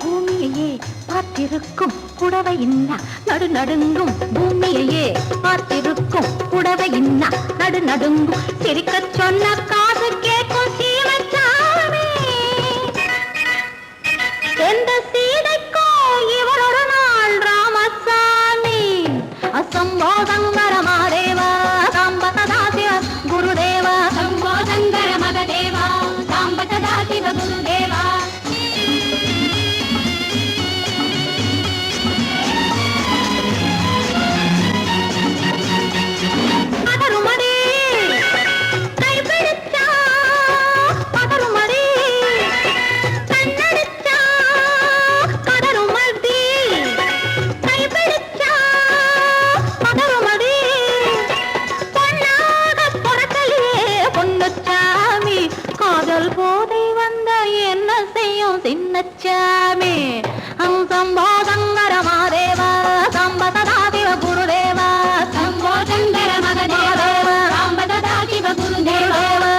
பூமியையே பார்த்திருக்கும் புடவை இன்னா நடு நடுங்கும் பூமியையே பார்த்திருக்கும் புடவை இன்னா நடு நடுங்கும் சிரிக்க சொன்ன காசு கேட்கும் சீமச்சாமி எந்த சீதைக்கோ இவரொரு நாள் ராமசாமி அசம்போ சங்கர மகதேவா சாம்ப சதா சிவ குருதேவா சம்போ சங்கர மகதேவா சாம்ப சதா சிவ குருதேவா போதை வந்த என்ன செய்யும் சின்னச்சாமி சம்போ சங்கர மகதேவா சாம்ப சதா சிவ குருதேவா சம்போ சங்கர மகதேவா சாம்ப சதா சிவ குருதேவா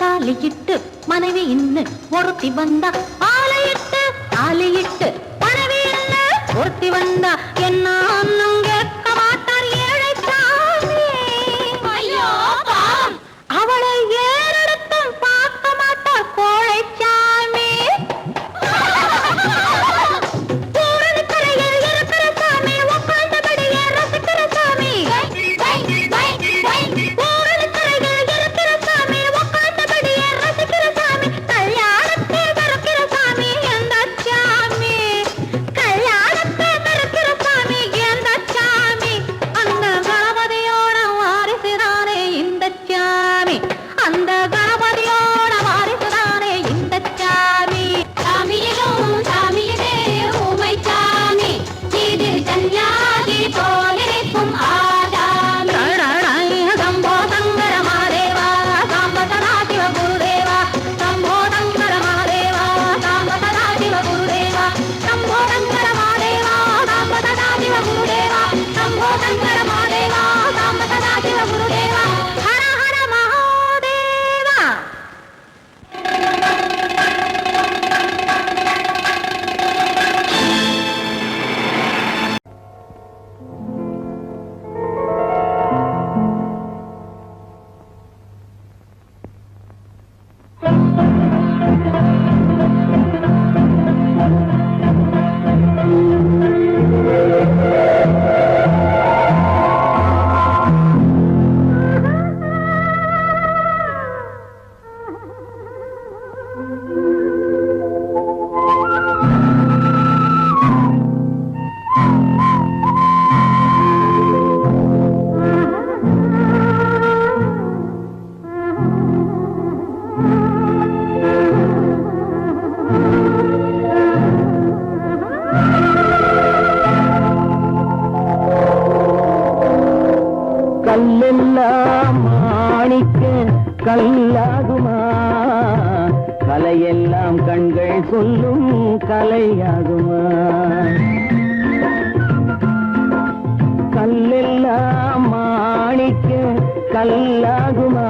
தாலியிட்டு மனைவி இன்னு ஒருத்தி வந்தா ஆலையிட்டு தாலியிட்டு மனைவி இன்னு ஒருத்தி வந்தா என்ன கேட்க மாட்டார் ஏழைச்சாமி அவளை ஏறெடுத்தும் பார்க்க மாட்டார் கோழைச்சாமி கல்லெல்லாம் மாணிக்க கல்லாகுமா கலையெல்லாம் கண்கள் சொல்லும் கலையாகுமா கல்லெல்லாம் மாணிக்க கல்லாகுமா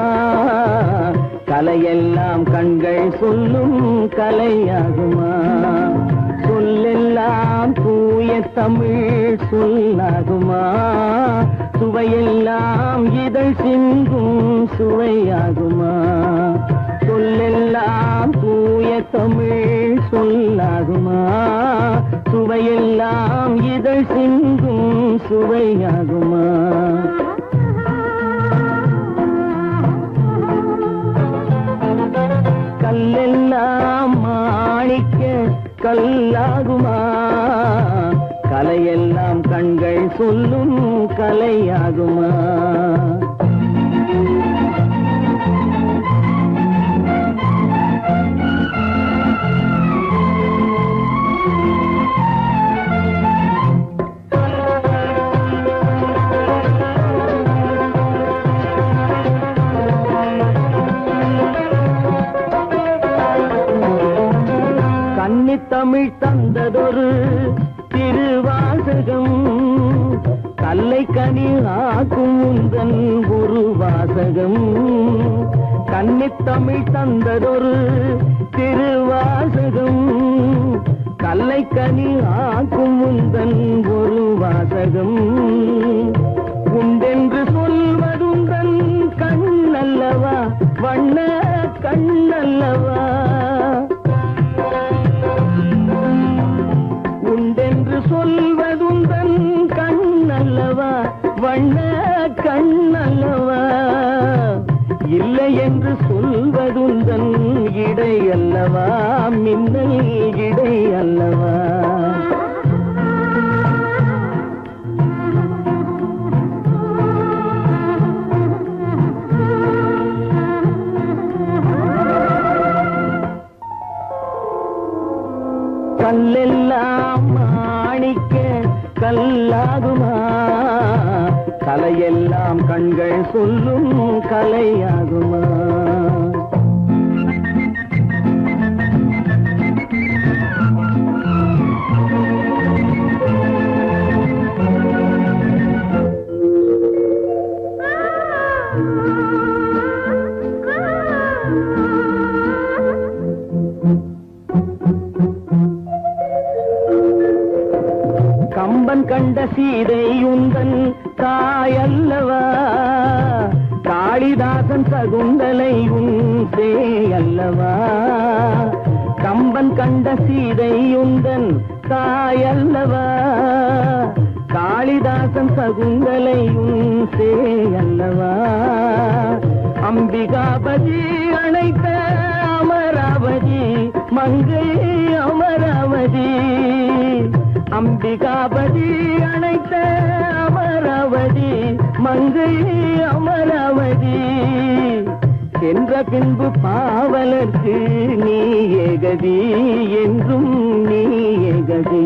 கலையெல்லாம் கண்கள் சொல்லும் கலையாகுமா சொல்லெல்லாம் தூய தமிழ் சொல்லாகுமா சுவையெல்லாம் இதழ் சிந்தும் சுவையாகுமா சொல்லெல்லாம் தூய தமிழ் சொல்லாகுமா சுவையெல்லாம் இதழ் சிந்தும் சுவையாகுமா கல்லெல்லாம் மாணிக்க கல்லாகுமா கலையெல்லாம் கண்கள் சொல்லும் கலையாகுமா தமிழ் தந்ததொரு திருவாசகம் கல்லை கனி ஆக்கும் உந்தன் ஒரு வாசகம் கன்னித்தமிழ் தந்ததொரு திருவாசகம் கல்லை கனி ஆக்கும் உந்தன் ஒரு வாசகம் உண்டென்று சொல்வதுந்தன் கண்ணல்லவா வண்ண கண்ணல்லவா சொல்வதுந்தன் கண்ணல்லவா வண்ண கண்ணல்லவா இல்லை என்று சொல்வதுந்தன் இடை அல்லவா மின்னல் இடை அல்லவா கல்லெல்லாம் மாணிக்க கல்லாகுமா கலையெல்லாம் கண்கள் சொல்லும் கலையாகுமா கம்பன் கண்ட சீதை உந்தன் தாயல்லவா காளிதாசன் சகுந்தலை உன் சேயல்லவா கம்பன் கண்ட சீதை உந்தன் தாயல்லவா காளிதாசன் சகுந்தலை உன் சேயல்லவா அம்பிகாபதி அணைத்த அமராவதி மங்கை அமராவதி அம்பிகாபதி அணைத்த அமராவதி மங்கை அமராவதி சென்ற பின்பு பாவலர்க்கு நீ ஏகதி என்றும் நீ ஏகதி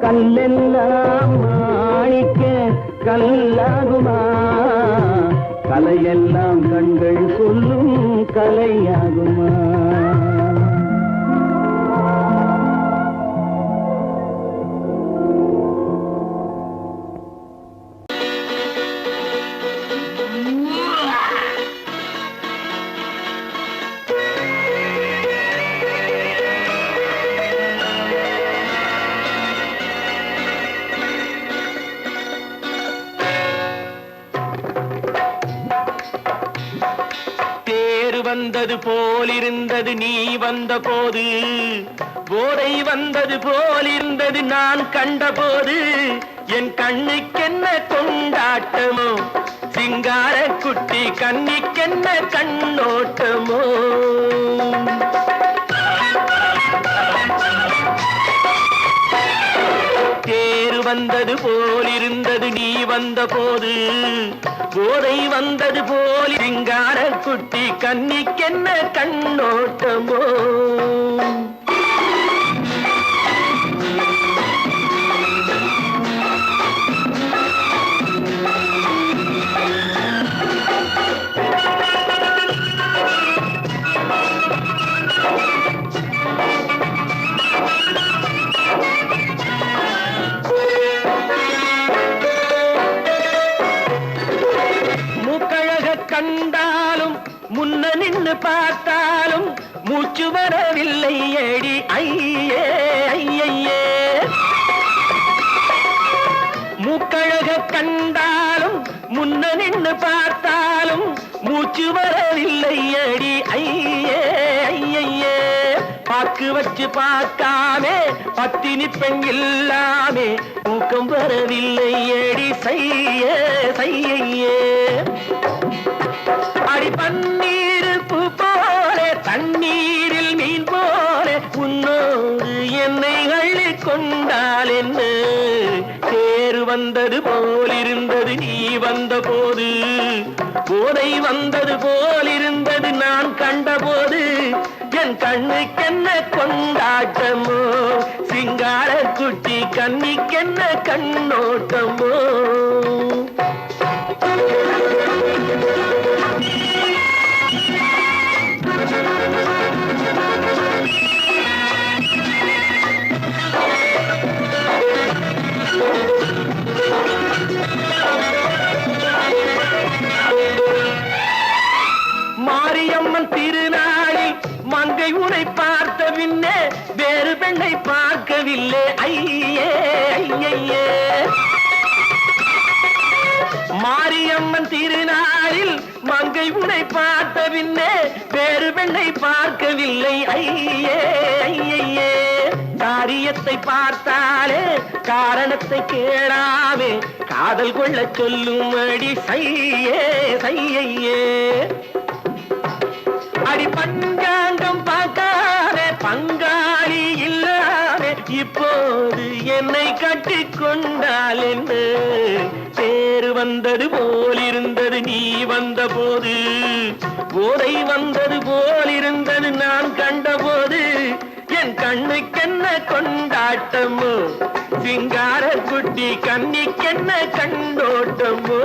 கல்லெல்லாம் மாணிக்க கல்லாகுமா கலையெல்லாம் கண்கள் சொல்லும் கலையாகுமா வந்தது போலிருந்தது நீ வந்த போது போதை வந்தது போலிருந்தது நான் கண்டபோது என் கண்ணுக்கென்ன கொண்டாட்டமோ சிங்கார குட்டி கண்ணிக்கென்ன கண்ணோட்டமோ தேர் வந்தது போலிருந்தது நீ வந்த போது போதை வந்தது போல் சிங்கார குட்டி கண்ணிக்கென்ன கண்ணோட்டமோ நின்னு பார்த்தாலும் மூச்சு வரவில்லை ஏடி ஐயே ஐயே மூக்கழக கண்டாலும் முன்ன நின்னு பார்த்தாலும் மூச்சு வரவில்லை அடி ஐயே ஐயே பாக்கு வச்சு பார்க்காமே பத்தினி பெண் இல்லாமே தூக்கம் வரவில்லை அடி செய்ய செய்யே அடி பன்னீர் பூ போல தண்ணீரில் மீன் போல உன்னோடு என்னை அள்ளி கொண்டால் என்ன தேர் வந்தது போலிருந்தது நீ வந்த போது போதை வந்தது போலிருந்தது நான் கண்டபோது என் கண்ணுக்கென்ன கொண்டாட்டமோ சிங்கார குட்டி கண்ணிக்கென்ன கண்ணோட்டமோ மாரியம்மன் திருநாளில் மங்கை உனை பார்த்த பின்னே வேறு பெண்ணை பார்க்கவில்லை ஐயே ஐயே மாரியம்மன் திருநாளில் மங்கை உனை பார்த்த பின்னே வேறு பெண்ணை பார்க்கவில்லை ஐயே ஐயே காரியத்தை பார்த்தாலே காரணத்தை கேளாமே காதல் கொள்ள சொல்லும்படி செய்யே செய்யே அடி பஞ்சாங்கம் பார்க்காதே பங்காளி இல்லாமே இப்போது என்னை கட்டி கொண்டால் என்ன தேர் வந்தது போலிருந்தது நீ வந்த போது போதை வந்தது போலிருந்தது நான் கண்டபோது என் கண்ணுக்கென்ன கொண்டாட்டமோ சிங்கார குட்டி கண்ணிக்கென்ன கண்டோட்டமோ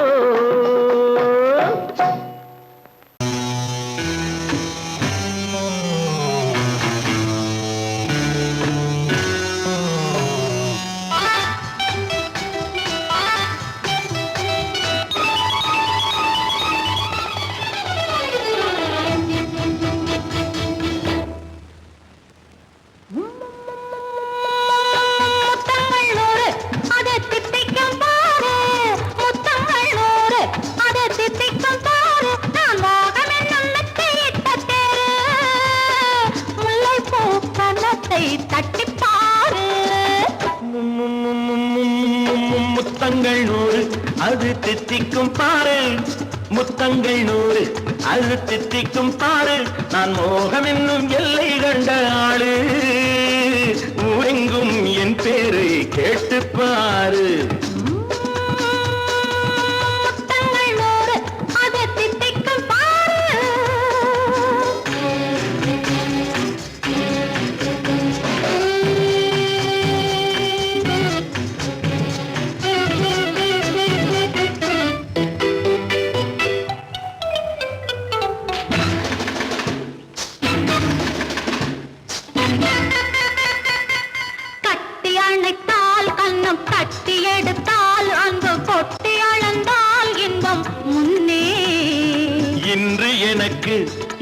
முத்தங்கள் நூறு அது தித்திக்கும் பாரு முத்தங்கள் நூறு அது தித்திக்கும் பாரு நான் மோகம் என்னும் எல்லை கண்ட ஆளு ஊரெங்கும் என் பேரை கேட்டு பாரு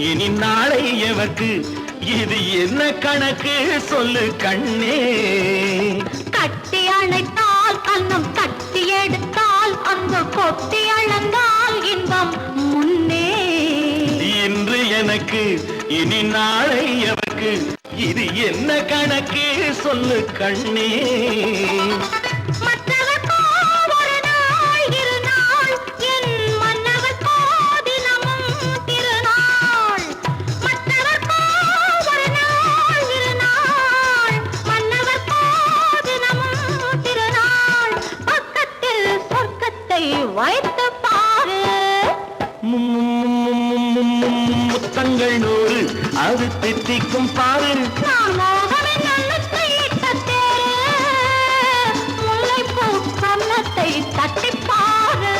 இனி நாளை எவர்க்கு இது என்ன கணக்கு சொல்லு கண்ணே கட்டி அணைத்தால் கண்ணம் கட்டி எடுத்தால் அங்கு கொட்டி அளந்தால் இன்பம் முன்னே இன்று எனக்கு இனி நாளை எவர்க்கு இது என்ன கணக்கு சொல்லு கண்ணே வைத்து பாரு முத்தங்கள் நூறு அது தித்திக்கும் பாரு முல்லைப்பூ கன்னத்தை தட்டி பாரு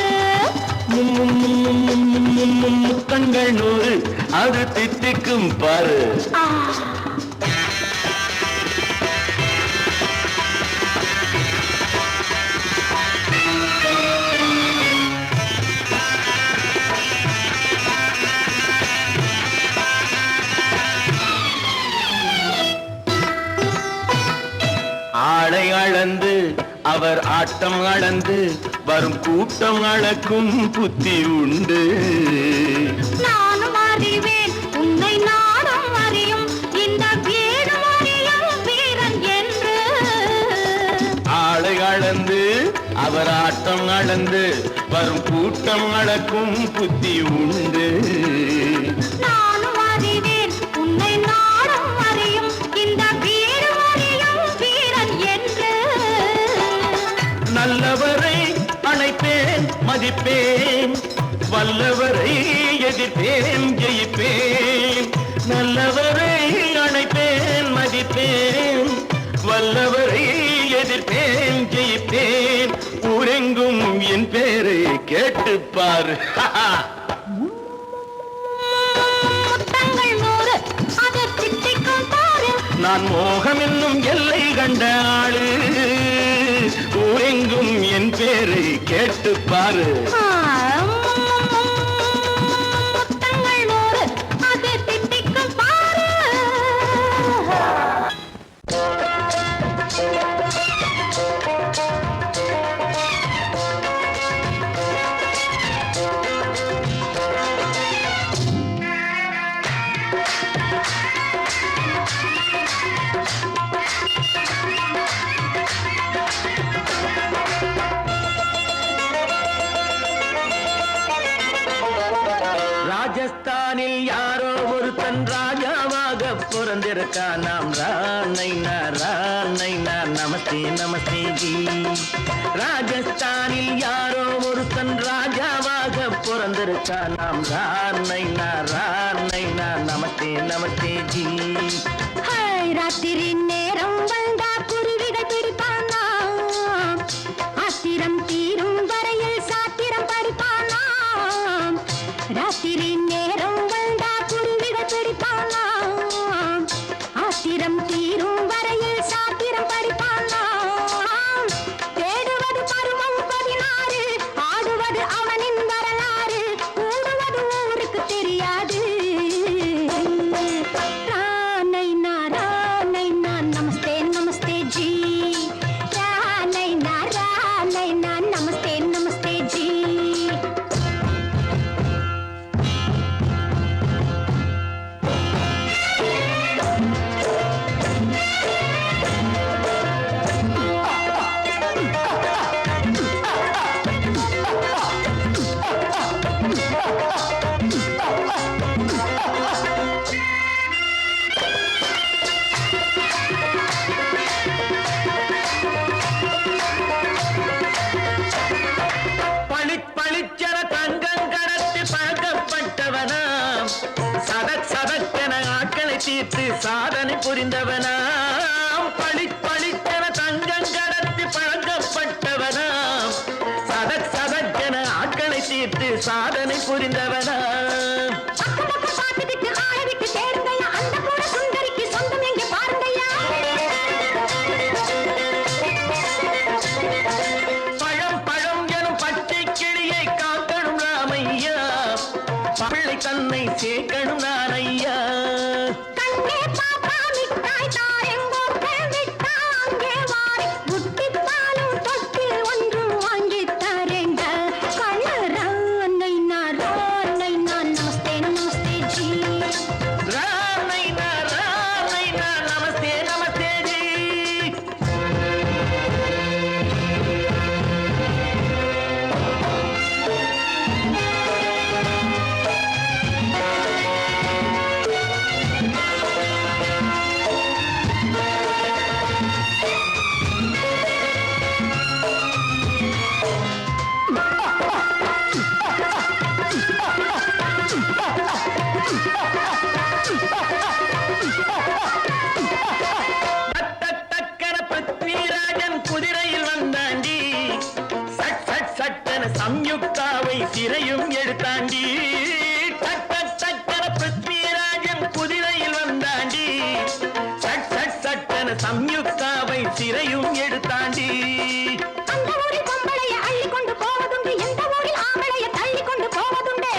முத்தங்கள் நூறு அது தித்திக்கும் பாரு ஆளை அளந்து அவர் ஆட்டம் அளந்து வரும் கூட்டம் அளக்கும் புத்தி உண்டு. நானும் அறிவேன் உன்னை நாடும் அறியும் இந்த வீடும் அறியும் வீரன் என்று. ஆளை அளந்து அவர் ஆட்டம் அளந்து வரும் கூட்டம் அளக்கும் புத்தி உண்டு. நானும் அறிவேன் உன்னை நாடும் அறியும் இந்த வீடும் அறியும் வீரன் என்று. நல்லவரை அணைப்பேன் மதிப்பேன், வல்லவரை எதிர்ப்பேன் ஜெயிப்பேன். நல்லவரை அணைப்பேன் மதிப்பேன், வல்லவரை எதிர்ப்பேன் ஜெயிப்பேன். ஊரெங்கும் என் பேரை கேட்டுப்பார். முத்தங்கள் 100 அது தித்திக்கும் பாரு. நான் மோகம் என்னும் எல்லை கண்ட ஆளு, ஊரெங்கும் என் பேரை கேட்டுப்பாரு. முத்தங்கள் 100 அது தித்திக்கும் பாரு. ராஜஸ்தானில் யாரோ ஒருத்தன் ராஜாவாக பிறந்திருக்கான். நாம் ராணைனா ராணைனா நமஸ்தே நமஸ்தே ஜி. ராஜஸ்தானில் யாரோ ஒருத்தன் ராஜாவாக பிறந்திருக்கான். நாம் ராணைனா ராணைனா நமஸ்தே நமஸ்தே ஜி. ராத்திரி நேரம் வந்தா குருவிகள் பிடிப்பானா, ஆத்திரம் தீரும் வரையில் சாத்திரம் படிப்பானா. ராத்திரி நேரம் வந்தா குருவிகள் பிடிப்பானா, ஆத்திரம் தீரும் வரையில் சாத்திரம் படிப்பானா. தேடுவது பருவம் 16, ஆடுவது அவனின் வரலாறு, கூடுவது ஊருக்கு தெரியாது. நமஸ்தே நமஸ்தே ஜி. நமஸ்தே நமஸ்தே ஜி. பளிச்சென தங்கம் கடத்தி பழக்கப்பட்டவனாம், சதக் சதக்கென ஆட்களை தீர்த்து சாதனை புரிந்தவனாம். பளிச்சென தங்கம் கடத்தி பழக்கப்பட்டவனாம், சதக் சதக்கென ஆட்களை தீர்த்து சாதனை புரிந்தவனாம். பிள்ளை தன்னை சேர்க்கணும் நான் ஐயா. கண்ணே பாப்பா மிட்டாய் தாரெங்கோ விட்டா அங்கே வாரி புட்டிப்பாலும் தொட்டு ஒன்று வாங்கி தரேங்க. கண்ணை நான் நமஸ்தே நமஸ்தே ஜி. ராணை நான் நமஸ்தே நமஸ்தே ஜி. குதிரையில் வந்தாண்டி, சட் சட் சட்டன சம்யுக்தாவை சிறையும் எடுத்தாண்டி. சட்டன பிருத்விராஜன் குதிரையில் வந்தாண்டி, சட் சட் சட்டன சம்யுக்தாவை சிறையும் எடுத்தாண்டி. அந்த ஊரில் பொம்பளைய அள்ளி கொண்டு போவதுண்டு, எந்த ஊரில் ஆம்பளைய தள்ளி கொண்டு போவதுண்டு.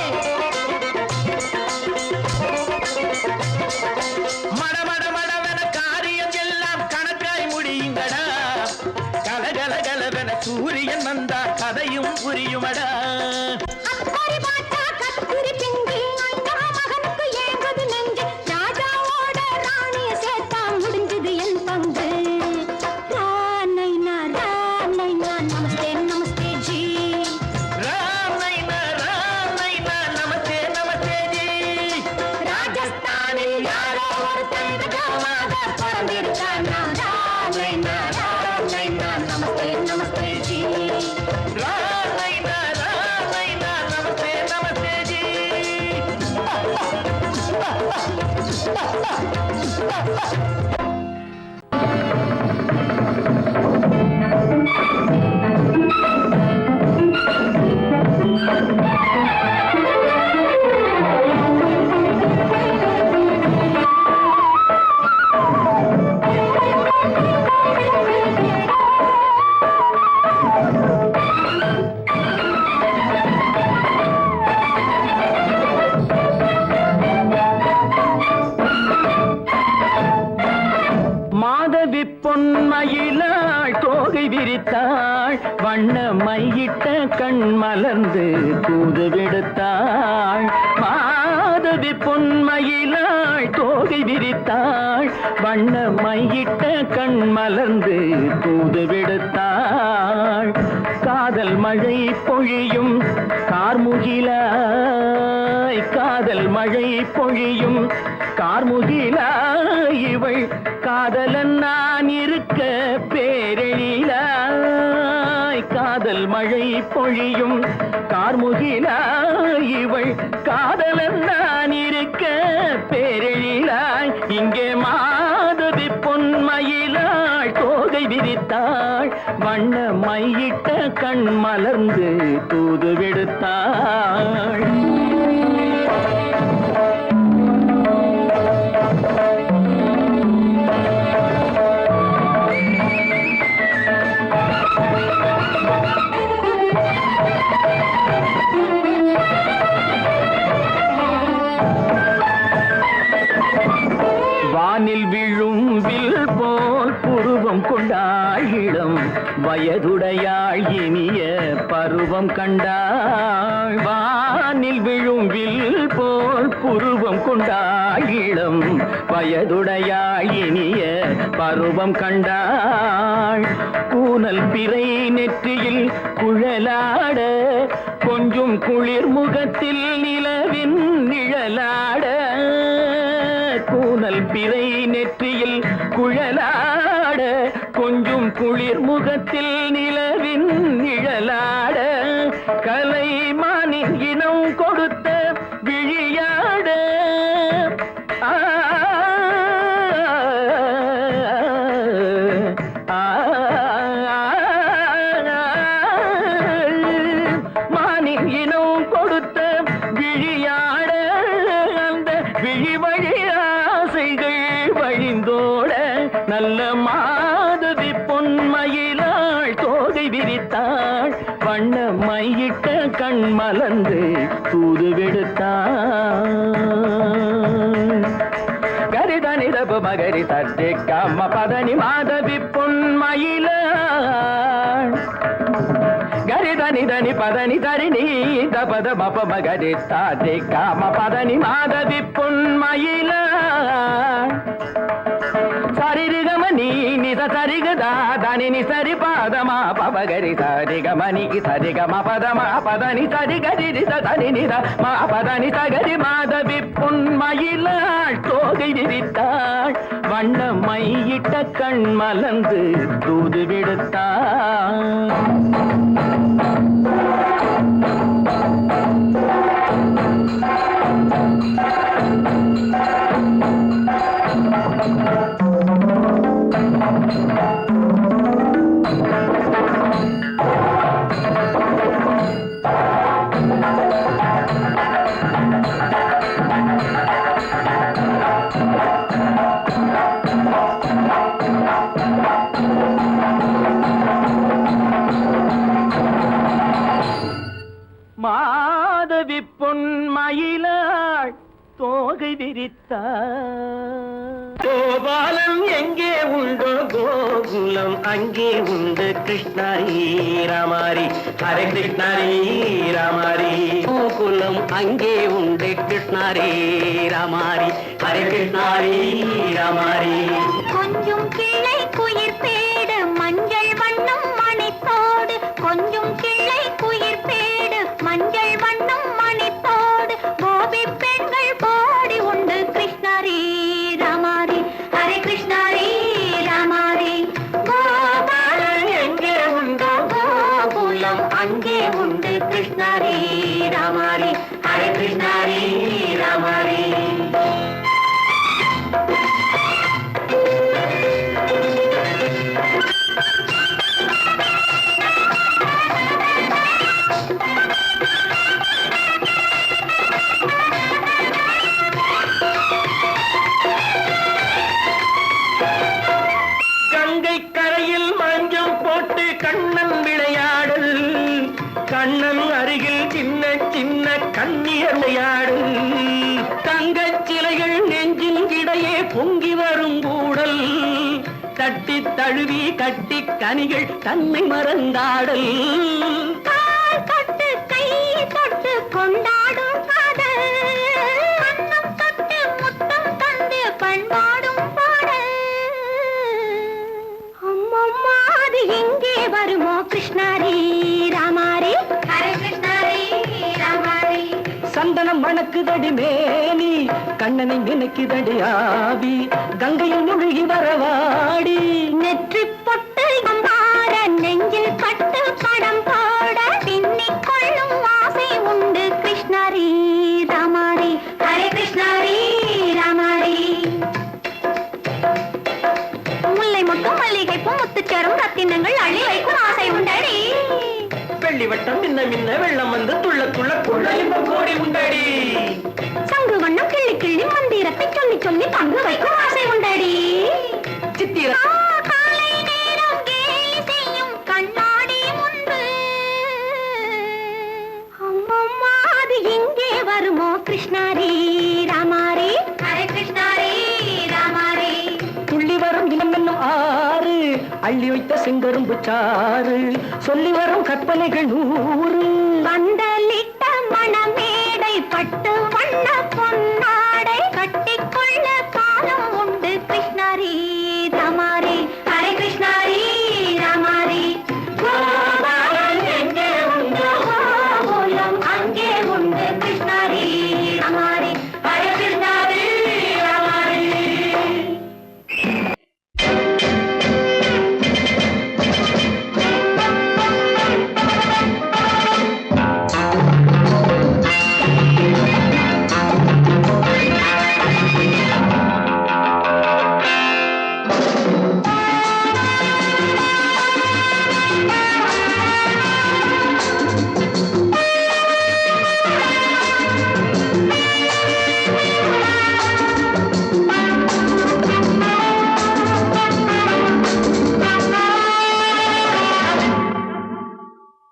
மடமடவென காரியம் எல்லாம் கணக்காய் முடியுங்கடா. நமஸ்தே நமஸ்தே ஜி. ராம் நைனா நமஸ்தே நமஸ்தே ஜி. ராஜஸ்தானில் யாரோ ஒருத்தன் ராஜாவாக பிறந்திருக்கானா. ராம் நைனா நமஸ்தே நமஸ்தே ஜி. ராம் நைனா நமஸ்தே நமஸ்தே ஜி. மாதவி பொன்மயிலாள் தோகை விரித்தாள், வண்ண மையிட்ட கண் மலர்ந்து தூது விடுத்தாள். மாதவி பொன்மயிலாள் தோகை விரித்தாள், வண்ண மையிட்ட கண் மலர்ந்து தூது விடுத்தாள். காதல் மழை பொழியும் கார்முகிலாய், காதல் மழை பொழியும் கார்முகிலாய், இவள் காதலன் நான் இருக்க பேரெழிலாய். காதல் மழை பொழியும் கார்முகிலாய், இவள் காதலன் நான் இருக்க பேரெழிலாய். இங்கே மாதவி பொன்மயிலாள் தோகை விரித்தாள், வண்ண மையிட்ட கண் மலர்ந்து தூது விடுத்தாள். வானில் விழும் வில் போல் புருவம் கொண்டாள் இளம் வயதுடையாள் இனிய பருவம் கண்டாள். வானில் விழும் வில் போல் புருவம் கொண்டாள் இளம் வயதுடையாள் இனிய பருவம் கண்டாள். கூனல் பிறை நெற்றியில் குழலாட, கொஞ்சம் குளிர் முகத்தில் நிலவின் நிழலாட. கூனல் பிறை நெற்றியில் குழலாட, கொஞ்சம் குளிர் முகத்தில் நிலவின் நிழலாட. கலைமானின் இனம் கொடுத்த விழியாட. மானின் இனம் கொடுத்த விழியாட, அந்த விழி வழி ஆசைகள் வழிந்தோட. நல்ல மாதவி பொன்மயிலாள் தோகை விரித்தாள், வண்ண மையிட்ட கண் மலர்ந்து தூது விடுத்தாள். கரிதனி ரப மகரி சர்ஜி கம்ம பதனி மாதவி பொன்மயிலாள். கரிதனி தனி பதனி தரிணி தபத மப மகரி சார்ஜி கம்ம பதனி மாதவி பொன்மயிலாள். சரிகமணி நித சரிகதா தனி நி சரி பாதமா பபகரி சரிகமணி சரிகம பதமா பதனி சரிகரி தனி நித மா பதனி சகரி மாதவி பொன்மயிலாள் தோகை விரித்தாள், வண்ண மையிட்ட கண் மலர்ந்து தூது விடுத்தாள். மாதவி பொன்மயிலாள் தோகை விரித்தாள். கோபாலம் எங்கே உண்டோ கோகுலம் அங்கே உண்டு கிருஷ்ணாரி ராமாரி ஹரே கிருஷ்ணாரி ராமாரி. கோகுலம் அங்கே உண்டு கிருஷ்ணாரி ராமாரி ஹரே கிருஷ்ணாரி ராமாரி. கொஞ்சம் கிளை குயிர் பேடு மஞ்சள் வண்ணம் மணித்தோடு, கண்ணியர் விளையாடு தங்கச் சிலைகள் நெஞ்சின் கிடையே பொங்கி வரும் கூடல் தட்டி தழுவி கட்டி கனிகள் தன்னை மறந்தாடல் கால் தொட்டு கை தொட்டு கொண்டாடும் காதல் கண்ணம் தொட்டு முத்தம் தந்து பண்பாடும் பாடல் அம்மம்மா அது எங்கே வருமோ கிருஷ்ணாரி ராமாரி ஹரே கிருஷ்ணாரி ராமாரி சந்தனம் மணக்குதடி மேனி கண்ணனை நினைக்குதடி ஆவி கங்கையில் முழுகி வரவாடி நெற்றி பொட்டு மாற நெஞ்சில் கட்டு படம் போட பின்னிக் கொள்ளும் ஆசை உண்டு கிருஷ்ணாரி ராமாரி ஹரே கிருஷ்ணாரி ராமாரி முல்லை மொட்டும் மல்லிகை பூ முத்துச்சரம் ரத்தினங்கள் அள்ளி வைக்கும் ஆசை உண்டடி வெள்ளி வட்டம் மின்ன மின்ன வெள்ளம் வந்து துள்ள துள்ள கொள்ள இன்பம் கோடி உண்டடி சங்கு வண்ணம் கிள்ளி கிள்ளி மந்திரத்தை சொல்லி சொல்லி பங்கு வைக்கும் ஆசை உண்டடி சித்திர காலை நேரம் கேலி செய்யும் கண்ணாடி முன்பு அம்மம்மா அது எங்கே வருமோ கிருஷ்ணாரி ராமாரி ஹரே கிருஷ்ணாரி ராமாரி துள்ளி வரும் இனம் என்னும் ஆறு அள்ளி வைத்த செங்கரும்பு சாறு சொல்லி வரும் கற்பனைகள் 100 பந்தலிட்ட மணமேடை பட்டு வண்ண பொன்னாடை கட்டிக்கொள்ள காலம் உண்டு கிருஷ்ணாரி ராமாரி ஹரே கிருஷ்ணாரி ராமாரி கோபாலன் எங்கே உண்டு கோகுலம் அங்கே உண்டு கிருஷ்ணாரி ராமாரி Hare கிருஷ்ணாரி ராமாரி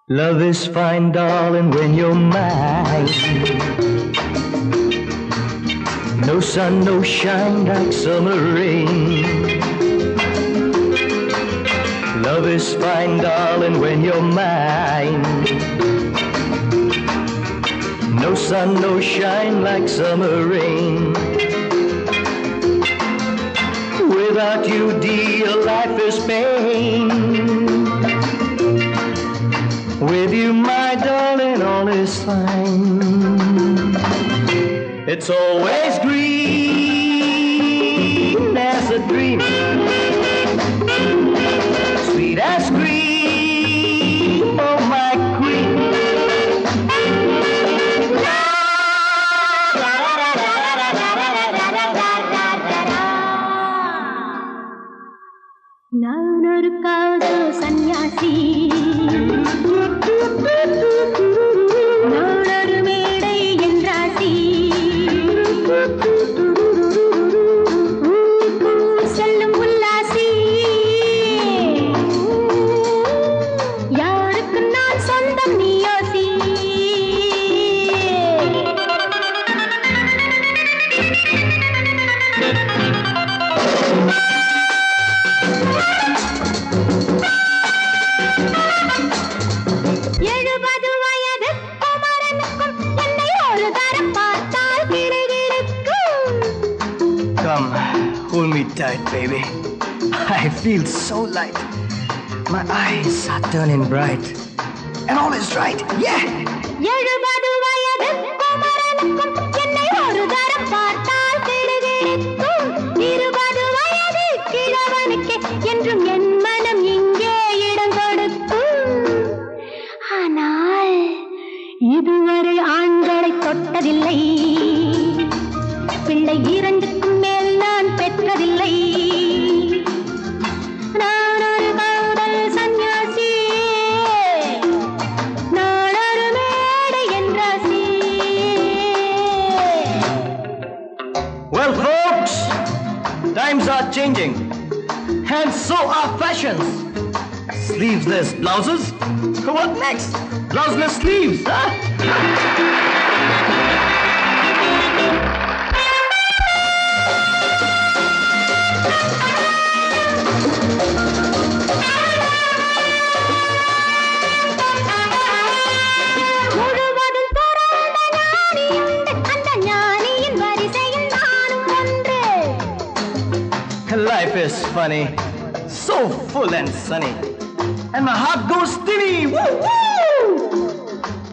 Love is fine, darling, when you're mine. No sun, no shine like summer rain. Love is fine, darling, when you're mine. No sun, no shine like summer rain. Without you, dear, life is pain. With you, my darling, all is fine. It's always green as a dream, sweet as cream, oh my queen. நான் ஒரு காதல் சன்னியாசி நான் ஒரு மேடை என்றாசி செல்லும் உல்லாசி யாருக்கு நான் சொந்தம் நீ யோசி Come, hold me tight, baby. I feel so light. My eyes are turning bright. And all is right, yeah! 70 வயது குமரனுக்கும் என்னை ஒரு தரம் பார்த்தால் கிடுகிடுக்கும் 20 வயது கிழவனுக்கு என்றும் என் மனம் இங்கே இடம் கொடுக்கும் ஆனால் இதுவரை ஆண்களை தொட்டதில்லை பிள்ளை 2க்கும் மேல் நான் பெற்றதில்லை நான் ஒரு காதல் சன்னியாசி நான் ஒரு மேடை என்றாசி Well, folks, times are changing. And so are fashions. Sleeveless blouses? What next? Blouseless sleeves, huh? Life is funny, so full and sunny, and my heart goes steady. Woo woo!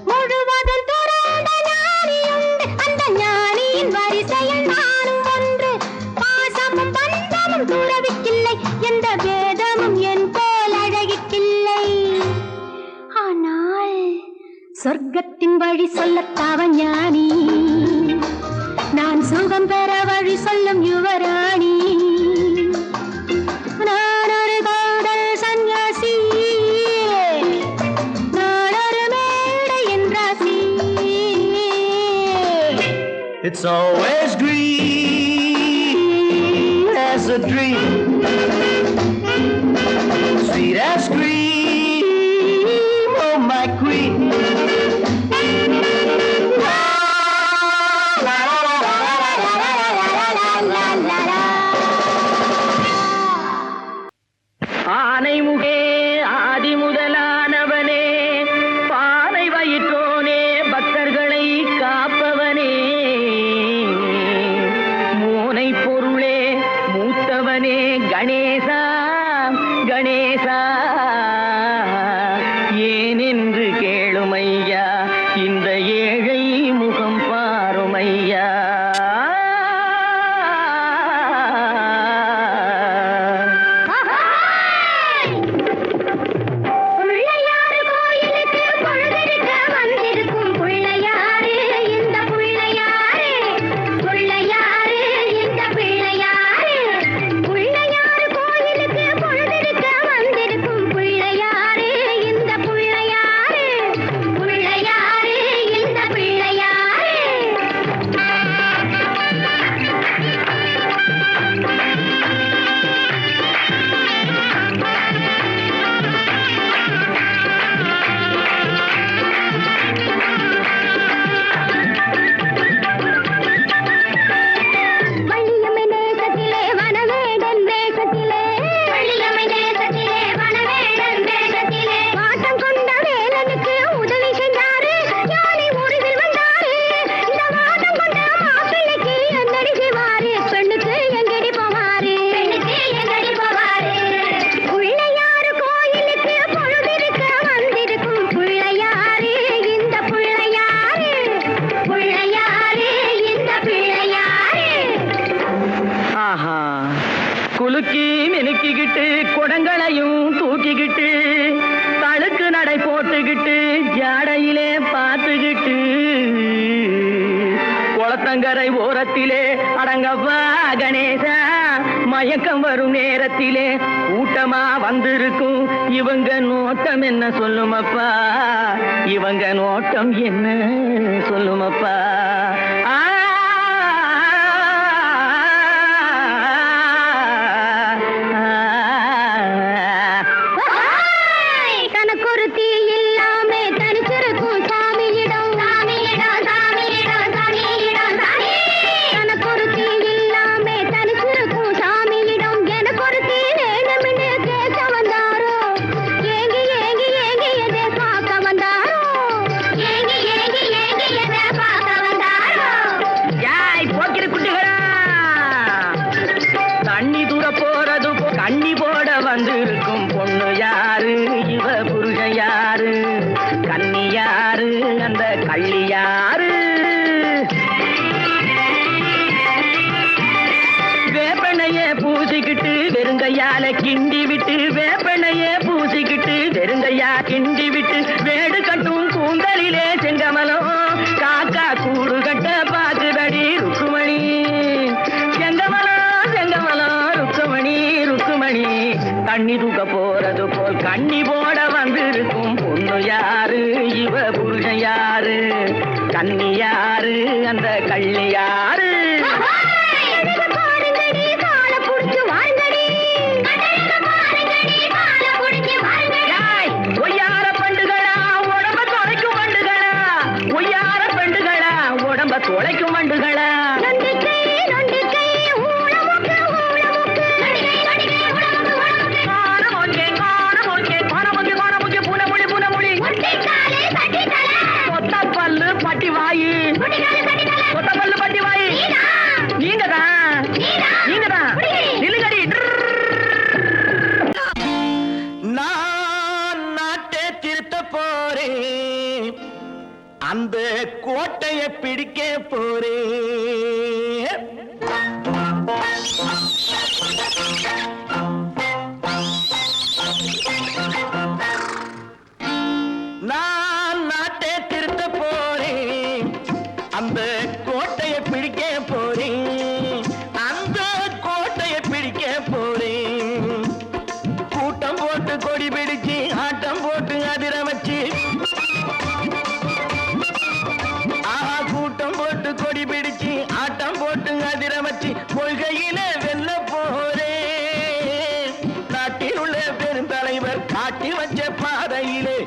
முழுவதும் துறந்த ஞானியுண்டு, அந்த ஞானியின் வரிசையில் நானும் ஒன்று. பாசமும் பந்தமும் துறவிக்கில்லை, எந்த வேதமும் என் போல் அழகிக்கில்லை. ஆனால் சொர்க்கத்தின் வழி சொல்லத்தாவன் ஞானி, நான் சுகம் பெற வழி சொல்லும் யுவராணி. நான் ஒரு காதல் சன்யாசி, நான் ஒரு மேடையின் ராசி. It's always green as a dream, sweet as cream, oh my queen. ஆனை முகே ஆதி முதலானவனே, பானை வயிற்றோனே, பக்தர்களை காப்பவனே, மூனை பொருளே மூத்தவனே, கணேசா கணேசா, ஏனென்று கேளுமையா, இந்த ஏழை முகம் பாருமையா. பிள்ளையாரு கோயிலுக்கு பொழுதெடுக்க வந்திருக்கும் பிள்ளையாரு, இந்த பிள்ளையாரு. பிள்ளையாரு, இந்த பிள்ளையாரு. பிள்ளையாரு கோயிலுக்கு பொழுதெடுக்க வந்திருக்கும் பிள்ளையாரு, இந்த பிள்ளையாரு. பிள்ளையாரு, இந்த பிள்ளையாரு. வள்ளியம்மை நேசத்திலே வனவேடன் வேஷத்திலே, வள்ளியம்மை நேசத்திலே வனவேடன் வேஷத்திலே, வாட்டம் கொண்ட வேலனுக்கு உதவி செஞ்சாரு, ஞானி உருவில் வந்தாரு. இந்த வாட்டம் கொண்ட மாப்பிள்ளைக்கு என்னடி செய்வாரு, பெண்ணுக்கு எங்கடி போவாரு, பெண்ணுக்கு எங்கடி போவாரு. பிள்ளையாரு கோயிலுக்கு பொழுதிருக்க வந்திருக்கும் பிள்ளையாரு, இந்த பிள்ளையாரு. பிள்ளையாரு, இந்த பிள்ளையாரு. ஆஹா, குலுக்கி மினுக்கிக்கிட்டு குடங்களையும் தூக்கிக்கிட்டு, தழுக்கு நடை போட்டுக்கிட்டு, ஜாடையிலே பார்த்துக்கிட்டு, குளத்தங்கரை ஓரத்திலே அடங்கப்பா கணேசா, மயக்கம் வரும் நேரத்திலே கூட்டமா வந்திருக்கும் இவங்க நோட்டம் என்ன சொல்லுமப்பா, இவங்க நோட்டம் என்ன சொல்லுமப்பா. தனக்கொருத்தி இல்லாம தனிச்சிருக்கும் சாமியிடம், சாமியிடம், சாமியிடம், சாமியிடம், சாமி. தனக்கொருத்தி இல்லாம தனிச்சிருக்கும் சாமியிடம், எனக்கொருத்தி வேணும்னு கேட்க வந்தாரோ, ஏங்கி ஏங்கி ஏங்கி எதை பார்க்க வந்தாரோ, ஏங்கி ஏங்கி ஏங்கி எதை பார்க்க வந்தாரோ. யாய் போக்கிற குட்டிகளா, தண்ணி தூர போறது கண்ணி போட வந்திருக்கும் பொண்ணு யாரு, இவ புருஷன் யாரு, கண்ணி யாரு, அந்த கள்ளி யாரு. வேப்பெண்ணைய பூசிக்கிட்டு வெறுங்கையால கிண்டி விட்டு, வேப்பெண்ணைய பூசிக்கிட்டு வெறுங்கையா கிண்டி விட்டு, வேடு கட்டும் கூந்தலிலே செங்கமலம் காக்கா கூடு கட்ட பாக்குதடி ருக்குமணி. செங்கமலம் செங்கமலம் ருக்குமணி ருக்குமணி, தண்ணி தூக்க போறது போல் கண்ணி போட வந்திருக்கும் பொண்ணு யாரு, இவ புருஷன் யாரு, கண்ணி யாரு, அந்த கள்ளி யாரு. அழகு பாருங்கடி, காலை புடிச்சு வாருங்கடி. அழகு பாருங்கடி, காலை புடிச்சு வாருங்கடி. ஏய், ஒய்யார பண்டுகளா, உடம்ப தொலைக்கும் வண்டுகளா, ஒய்யார பண்டுகளா, உடம்ப தொலைக்கும் வண்டுகளா. நொண்டிக்கை, நொண்டிக்கை, ஊளமுக்கு, ஊளமுக்கு. நொண்டிக்கை, நொண்டிக்கை, ஊளமுக்கு, ஊளமுக்கு. காணமோச்சே, காணமோச்சே, காணமோச்சே, காணமோச்சே, புனமுடி, புனமுடி. ஒட்டிக்காலே, தட்டித்தலை. கொத்த பல்லு பட்டி வாயி, ஒட்டிக்காலே, தட்டித்தலை. கொத்த பல்லு பட்டி வாயி. அந்த கோட்டையை பிடிக்க போறேன். நான் நாட்டை திருத்த போறேன். அந்த கோட்டையை பிடிக்க போறேன். அந்த கோட்டையை பிடிக்க போறேன். கூட்டம் போட்டு கொடி பிடிச்சு ஆட்டம் போட்டு அதிர வச்சு கூட்டம் போட்டு கொடி பிடிச்சு ஆட்டம் போட்டு அதிர வச்சு கொள்கையில வெல்ல போறேன். நாட்டில் உள்ள பெருந்தலைவர் காட்டி வச்ச பாதையிலே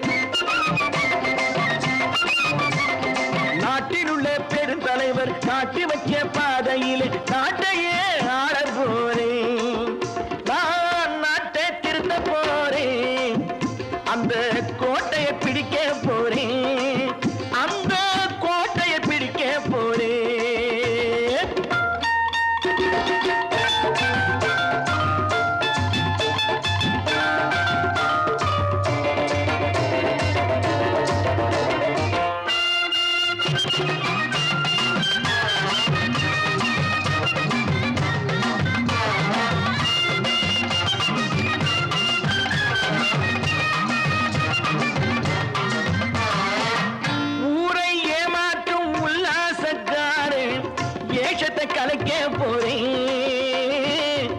நாட்டில் உள்ள பெருந்தலைவர் காட்டி வச்ச பாதையிலே நாட்டையே ஆள போறேன். நான் நாட்டை திருத்த போறேன். அந்த கோட்டையை பிடிக்க போறேன். அந்த கோட்டையை பிடிக்க போறேன். ஊரை ஏமாற்றும் உல்லாசக்காரன் ஏஷத்தை கலைக்க போறேன்.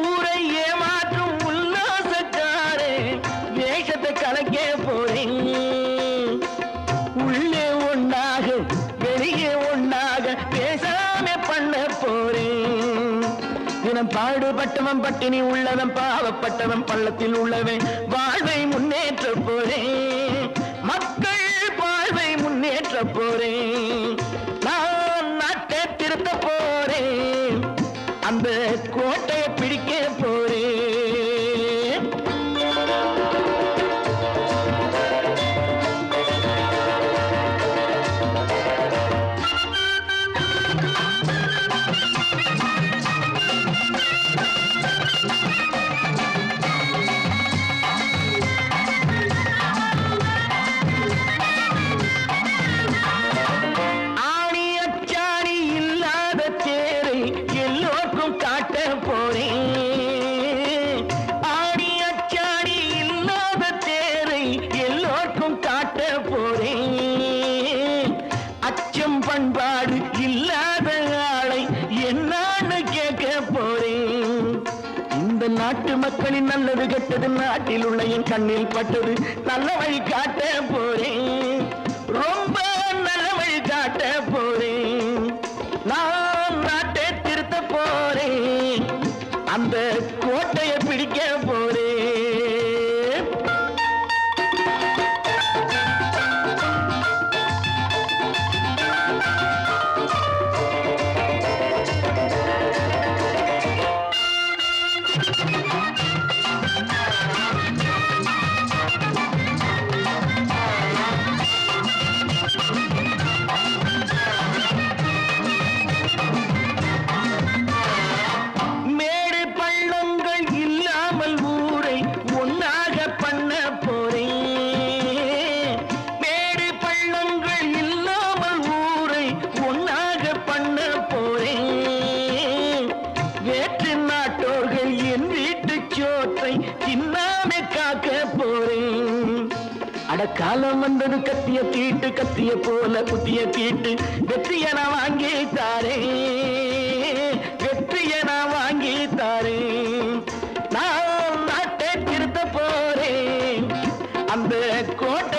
ஊரை ஏமாற்றும் உல்லாசக்காரன் ஏஷத்தை கலைக்க போறேன். உள்ளே ஒன்றாக வெளியே ஒன்றாக பேசாம பண்ண போறேன். தினம் பாடுபட்டவன் பட்டினி உள்ளவன் பாவப்பட்டவன் பள்ளத்தில் உள்ளவன் வாழ்வை முன்னேற்ற போறேன். மக்கள் வாழ்வை முன்னேற்ற போறேன். நான் நாட்டை திருத்த போறேன். அந்த கோட்டையை பிடிக்க போறேன். ஆணி அச்சாணி இல்லாத தேரை எல்லோருக்கும் காட்ட போறேன். ஆணி அச்சாணி இல்லாத தேரை எல்லோருக்கும் காட்ட போறேன். அச்சம் பண்பாடு இல்லாத ஆளை என்னான்னு கேட்க போறேன். இந்த நாட்டு மக்களின் நல்லது கெட்டது நாட்டில் உள்ள என் கண்ணில் பட்டது நல்ல வழி காட்ட போறேன். ரொம்ப நல்ல வழி காட்ட போறேன். நான் நாட்டை திருத்த போறேன். அந்த கோட்டையை பிடிக்க போறேன். மேடு பள்ளங்கள் இல்லாமல் ஊரை ஒன்னாக பண்ண போறேன். மேடு பள்ளங்கள் இல்லாமல் ஊரை ஒன்னாக பண்ண போறேன். வேற்று நாட்டோர்கள் என் வீட்டு சோற்றை தின்னாமே காக்க போறேன். அடக்காலம் வந்தது கத்திய தீட்டு கத்திய போல குத்திய தீட்டு வெற்றிய நான் வாங்கி தாரேன். வெற்றிய நான் வாங்கி தாரேன். நான் நாட்டை திருத்த போறேன். அந்த கோட்டை